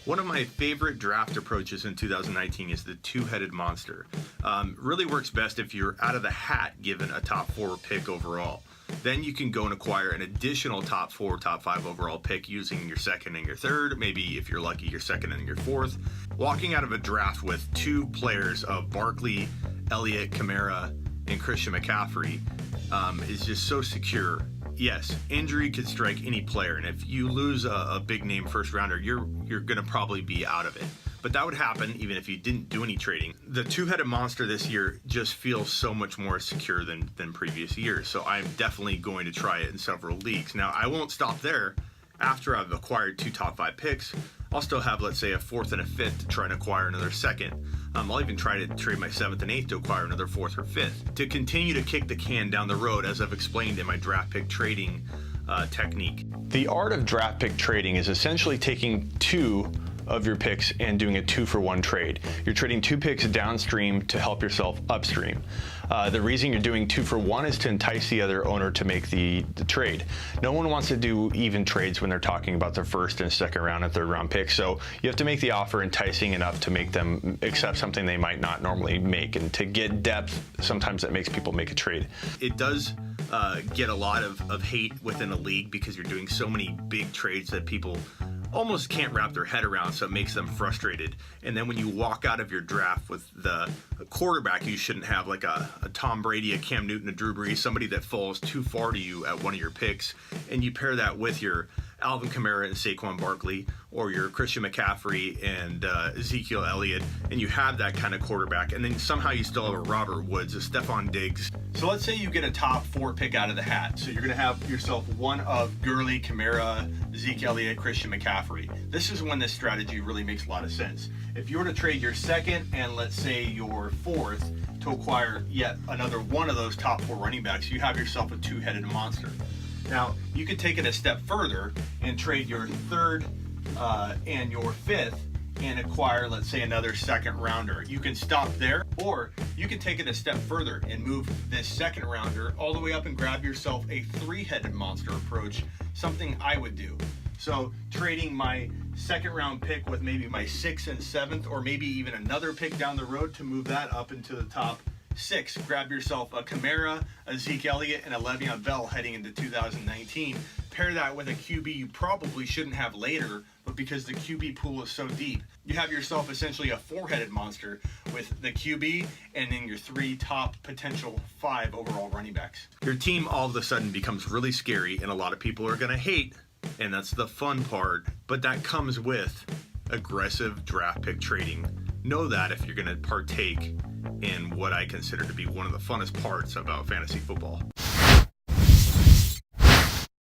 One of my favorite draft approaches in 2019 is the two-headed monster. Really works best if you're out of the hat given a top 4 pick overall. Then you can go and acquire an additional top 4, top 5 overall pick using your second and your third, maybe if you're lucky, your second and your fourth. Walking out of a draft with 2 players of Barkley, Elliott, Kamara, and Christian McCaffrey is just so secure. Yes, injury could strike any player, and if you lose a big name first rounder, you're going to probably be out of it. But that would happen even if you didn't do any trading. The two-headed monster this year just feels so much more secure than previous years, so I'm definitely going to try it in several leagues. Now, I won't stop there. After I've acquired 2 top 5 picks, I'll still have, let's say, a 4th and a 5th to try and acquire another 2nd. I'll even try to trade my 7th and 8th to acquire another 4th or 5th to continue to kick the can down the road, as I've explained in my draft pick trading technique. The art of draft pick trading is essentially taking 2 of your picks and doing a 2-for-1 trade. You're trading 2 picks downstream to help yourself upstream. The reason you're doing 2-for-1 is to entice the other owner to make the trade. No one wants to do even trades when they're talking about their 1st and 2nd round and 3rd round picks. So you have to make the offer enticing enough to make them accept something they might not normally make. And to get depth, sometimes that makes people make a trade. It does get a lot of hate within a league because you're doing so many big trades that people almost can't wrap their head around, so it makes them frustrated. And then when you walk out of your draft with the quarterback you shouldn't have, like a Tom Brady, a Cam Newton, a Drew Brees, somebody that falls too far to you at one of your picks, and you pair that with your Alvin Kamara and Saquon Barkley, or your Christian McCaffrey and Ezekiel Elliott, and you have that kind of quarterback, and then somehow you still have a Robert Woods, a Stephon Diggs. So let's say you get a top 4 pick out of the hat. So you're going to have yourself one of Gurley, Kamara, Zeke Elliott, Christian McCaffrey. This is when this strategy really makes a lot of sense. If you were to trade your 2nd and let's say your 4th to acquire yet another one of those top 4 running backs, you have yourself a two-headed monster. Now, you could take it a step further and trade your 3rd and your 5th and acquire, let's say, another 2nd rounder. You can stop there, or you can take it a step further and move this 2nd rounder all the way up and grab yourself a 3-headed monster approach, something I would do. So trading my 2nd round pick with maybe my 6th and 7th, or maybe even another pick down the road to move that up into the top 6. Grab yourself a Kamara, a Zeke Elliott, and a Le'Veon Bell heading into 2019. Pair that with a QB you probably shouldn't have later, but because the QB pool is so deep, you have yourself essentially a 4-headed monster with the QB and then your 3 top potential 5 overall running backs. Your team all of a sudden becomes really scary, and a lot of people are going to hate, and that's the fun part, but that comes with aggressive draft pick trading. Know that if you're going to partake in what I consider to be one of the funnest parts about fantasy football.